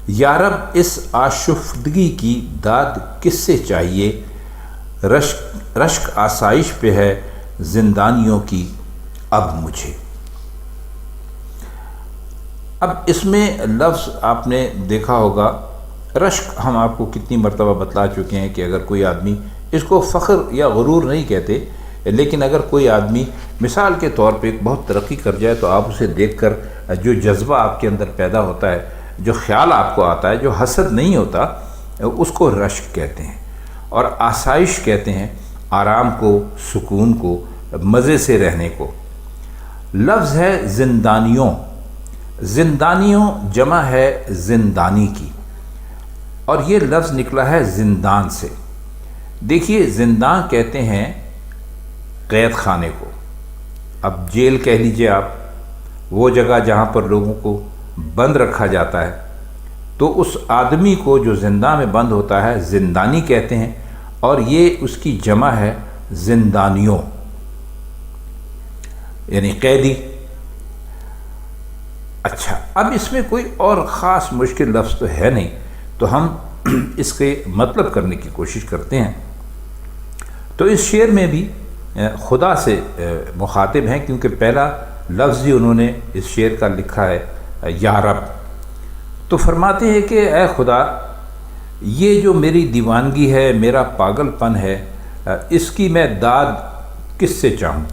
یا رب اس آشفتگی کی داد کس سے چاہیے، رشک آسائش پہ ہے زندانیوں کی اب مجھے۔ اب اس میں لفظ آپ نے دیکھا ہوگا، رشک ہم آپ کو کتنی مرتبہ بتلا چکے ہیں کہ اگر کوئی آدمی، اس کو فخر یا غرور نہیں کہتے، لیکن اگر کوئی آدمی مثال کے طور پہ بہت ترقی کر جائے تو آپ اسے دیکھ کر جو جذبہ آپ کے اندر پیدا ہوتا ہے، جو خیال آپ کو آتا ہے، جو حسد نہیں ہوتا، اس کو رشک کہتے ہیں۔ اور آسائش کہتے ہیں آرام کو، سکون کو، مزے سے رہنے کو۔ لفظ ہے زندانیوں، زندانیوں جمع ہے زندانی کی، اور یہ لفظ نکلا ہے زندان سے۔ دیکھیے زندان کہتے ہیں قید خانے کو، اب جیل کہہ لیجئے آپ، وہ جگہ جہاں پر لوگوں کو بند رکھا جاتا ہے، تو اس آدمی کو جو زندان میں بند ہوتا ہے زندانی کہتے ہیں، اور یہ اس کی جمع ہے زندانیوں، یعنی قیدی۔ اچھا، اب اس میں کوئی اور خاص مشکل لفظ تو ہے نہیں، تو ہم اس کے مطلب کرنے کی کوشش کرتے ہیں۔ تو اس شعر میں بھی خدا سے مخاطب ہیں، کیونکہ پہلا لفظ ہی انہوں نے اس شعر کا لکھا ہے یا رب۔ تو فرماتے ہیں کہ اے خدا، یہ جو میری دیوانگی ہے، میرا پاگل پن ہے، اس کی میں داد کس سے چاہوں؟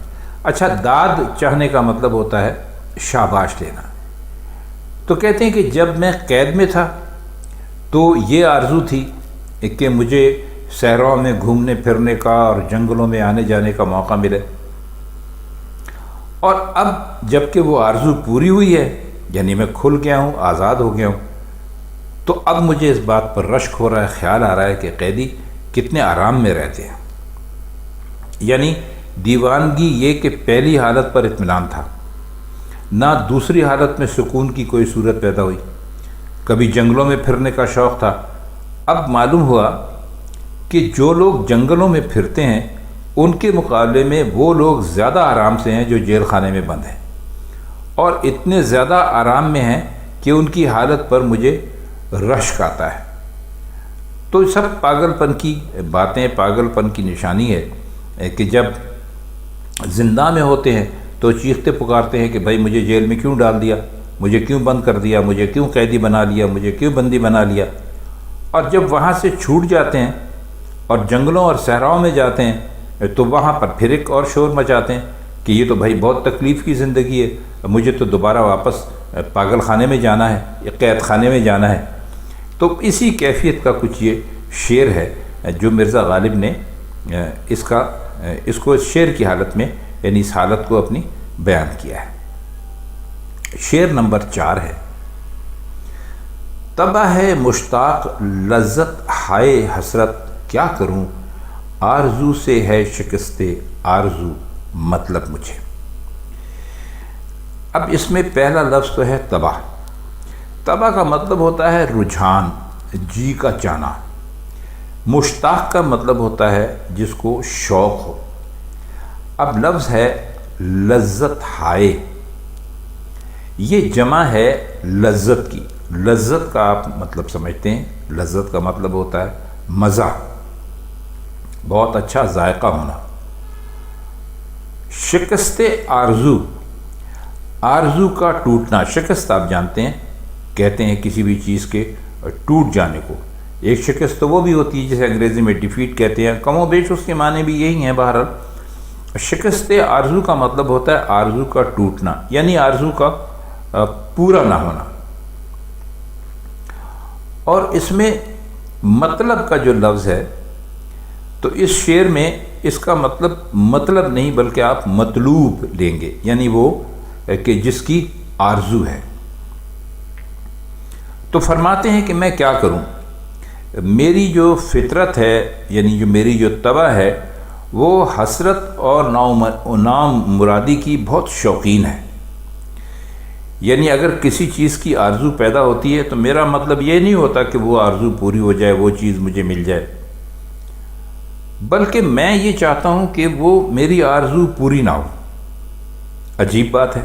اچھا، داد چاہنے کا مطلب ہوتا ہے شاباش لینا۔ تو کہتے ہیں کہ جب میں قید میں تھا تو یہ آرزو تھی کہ مجھے صحراؤں میں گھومنے پھرنے کا اور جنگلوں میں آنے جانے کا موقع ملے، اور اب جب کہ وہ آرزو پوری ہوئی ہے، یعنی میں کھل گیا ہوں، آزاد ہو گیا ہوں، تو اب مجھے اس بات پر رشک ہو رہا ہے، خیال آ رہا ہے کہ قیدی کتنے آرام میں رہتے ہیں۔ یعنی دیوانگی یہ کہ پہلی حالت پر اطمینان تھا، نہ دوسری حالت میں سکون کی کوئی صورت پیدا ہوئی، کبھی جنگلوں میں پھرنے کا شوق تھا، اب معلوم ہوا کہ جو لوگ جنگلوں میں پھرتے ہیں ان کے مقابلے میں وہ لوگ زیادہ آرام سے ہیں جو جیل خانے میں بند ہیں، اور اتنے زیادہ آرام میں ہیں کہ ان کی حالت پر مجھے رشک آتا ہے۔ تو سب پاگل پن کی باتیں، پاگل پن کی نشانی ہے کہ جب زندہ میں ہوتے ہیں تو چیختے پکارتے ہیں کہ بھائی مجھے جیل میں کیوں ڈال دیا، مجھے کیوں بند کر دیا، مجھے کیوں قیدی بنا لیا، مجھے کیوں بندی بنا لیا۔ اور جب وہاں سے چھوٹ جاتے ہیں اور جنگلوں اور صحراؤں میں جاتے ہیں تو وہاں پر پھر ایک اور شور مچاتے ہیں کہ یہ تو بھائی بہت تکلیف کی زندگی ہے، مجھے تو دوبارہ واپس پاگل خانے میں جانا ہے یا قید خانے میں جانا ہے۔ تو اسی کیفیت کا کچھ یہ شعر ہے جو مرزا غالب نے اس کو اس شعر کی حالت میں، یعنی اس حالت کو اپنی بیان کیا ہے۔ شعر نمبر 4 ہے، تباہ ہے مشتاق لذت ہائے حسرت کیا کروں، آرزو سے ہے شکست آرزو مطلب مجھے۔ اب اس میں پہلا لفظ تو ہے تباہ۔ تباہ کا مطلب ہوتا ہے رجحان، جی کا چاہنا۔ مشتاق کا مطلب ہوتا ہے جس کو شوق ہو۔ اب لفظ ہے لذت ہائے، یہ جمع ہے لذت کی۔ لذت کا آپ مطلب سمجھتے ہیں، لذت کا مطلب ہوتا ہے مزہ، بہت اچھا ذائقہ ہونا۔ شکست آرزو، آرزو کا ٹوٹنا، شکست آپ جانتے ہیں کہتے ہیں کسی بھی چیز کے ٹوٹ جانے کو۔ ایک شکست تو وہ بھی ہوتی ہے جسے انگریزی میں ڈیفیٹ کہتے ہیں، کم و بیش اس کے معنی بھی یہی ہیں۔ بہرحال شکست آرزو کا مطلب ہوتا ہے آرزو کا ٹوٹنا، یعنی آرزو کا پورا نہ ہونا۔ اور اس میں مطلب کا جو لفظ ہے تو اس شعر میں اس کا مطلب نہیں بلکہ آپ مطلوب لیں گے، یعنی وہ کہ جس کی آرزو ہے۔ تو فرماتے ہیں کہ میں کیا کروں، میری جو فطرت ہے، یعنی جو میری جو طبع ہے، وہ حسرت اور نام مرادی کی بہت شوقین ہے۔ یعنی اگر کسی چیز کی آرزو پیدا ہوتی ہے تو میرا مطلب یہ نہیں ہوتا کہ وہ آرزو پوری ہو جائے، وہ چیز مجھے مل جائے، بلکہ میں یہ چاہتا ہوں کہ وہ میری آرزو پوری نہ ہو۔ عجیب بات ہے،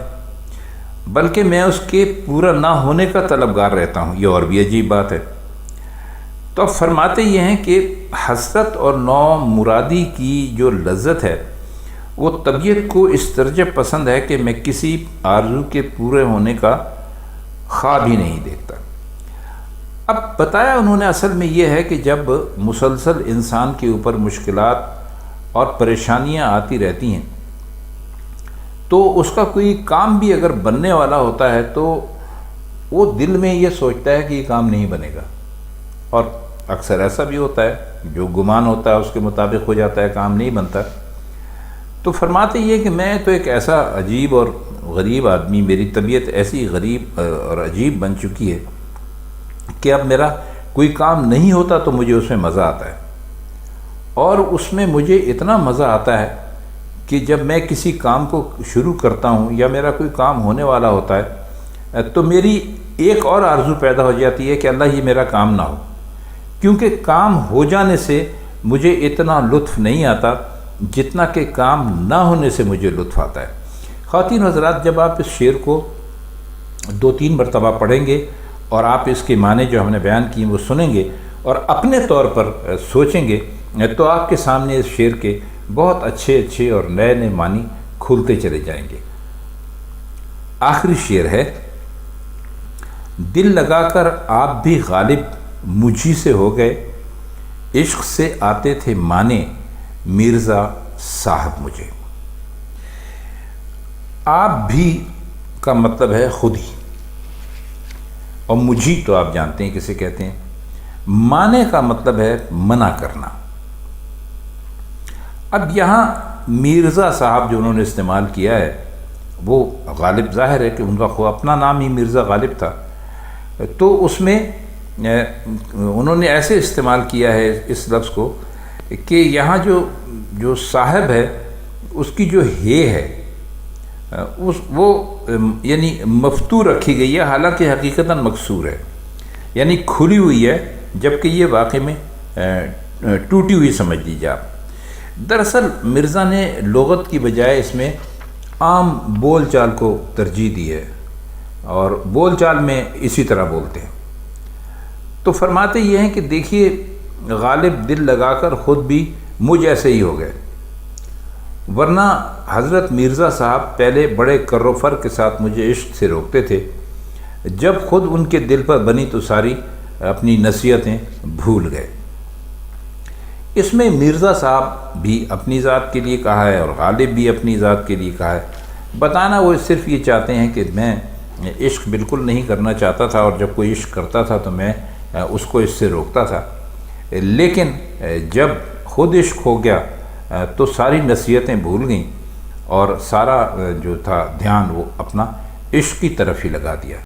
بلکہ میں اس کے پورا نہ ہونے کا طلبگار رہتا ہوں۔ یہ اور بھی عجیب بات ہے۔ تو اب فرماتے یہ ہیں کہ حسرت اور نو مرادی کی جو لذت ہے وہ طبیعت کو اس درجے پسند ہے کہ میں کسی آرزو کے پورے ہونے کا خواب ہی نہیں دیکھتا۔ اب بتایا انہوں نے اصل میں یہ ہے کہ جب مسلسل انسان کے اوپر مشکلات اور پریشانیاں آتی رہتی ہیں تو اس کا کوئی کام بھی اگر بننے والا ہوتا ہے تو وہ دل میں یہ سوچتا ہے کہ یہ کام نہیں بنے گا، اور اکثر ایسا بھی ہوتا ہے، جو گمان ہوتا ہے اس کے مطابق ہو جاتا ہے، کام نہیں بنتا۔ تو فرماتے یہ کہ میں تو ایک ایسا عجیب اور غریب آدمی، میری طبیعت ایسی غریب اور عجیب بن چکی ہے کہ اب میرا کوئی کام نہیں ہوتا تو مجھے اس میں مزہ آتا ہے، اور اس میں مجھے اتنا مزہ آتا ہے کہ جب میں کسی کام کو شروع کرتا ہوں یا میرا کوئی کام ہونے والا ہوتا ہے تو میری ایک اور آرزو پیدا ہو جاتی ہے کہ اللہ یہ میرا کام نہ ہو، کیونکہ کام ہو جانے سے مجھے اتنا لطف نہیں آتا جتنا کہ کام نہ ہونے سے مجھے لطف آتا ہے۔ خواتین حضرات، جب آپ اس شعر کو 2-3 مرتبہ پڑھیں گے اور آپ اس کے معنی جو ہم نے بیان کیے وہ سنیں گے اور اپنے طور پر سوچیں گے تو آپ کے سامنے اس شعر کے بہت اچھے اور نئے نئے معنی کھلتے چلے جائیں گے۔ آخری شعر ہے: دل لگا کر آپ بھی غالب مجھی سے ہو گئے، عشق سے آتے تھے مانے مرزا صاحب مجھے۔ آپ بھی کا مطلب ہے خود ہی، اور مجھی تو آپ جانتے ہیں کسے کہتے ہیں۔ مانے کا مطلب ہے منع کرنا۔ اب یہاں مرزا صاحب جو انہوں نے استعمال کیا ہے وہ غالب، ظاہر ہے کہ ان کا خود اپنا نام ہی مرزا غالب تھا، تو اس میں انہوں نے ایسے استعمال کیا ہے اس لفظ کو کہ یہاں جو صاحب ہے اس کی جو ہے وہ یعنی مفتوح رکھی گئی ہے، حالانکہ حقیقتاً مکسور ہے، یعنی کھلی ہوئی ہے، جبکہ یہ واقع میں ٹوٹی ہوئی سمجھ لیجیے آپ۔ دراصل مرزا نے لغت کی بجائے اس میں عام بول چال کو ترجیح دی ہے، اور بول چال میں اسی طرح بولتے ہیں۔ تو فرماتے یہ ہیں کہ دیکھیے، غالب دل لگا کر خود بھی مجھ ایسے ہی ہو گئے، ورنہ حضرت مرزا صاحب پہلے بڑے کر و فر کے ساتھ مجھے عشق سے روکتے تھے، جب خود ان کے دل پر بنی تو ساری اپنی نصیحتیں بھول گئے۔ اس میں مرزا صاحب بھی اپنی ذات کے لیے کہا ہے اور غالب بھی اپنی ذات کے لیے کہا ہے۔ بتانا وہ صرف یہ چاہتے ہیں کہ میں عشق بالکل نہیں کرنا چاہتا تھا، اور جب کوئی عشق کرتا تھا تو میں اس کو اس سے روکتا تھا، لیکن جب خود عشق ہو گیا تو ساری نصیحتیں بھول گئیں اور سارا جو تھا دھیان وہ اپنا عشق کی طرف ہی لگا دیا۔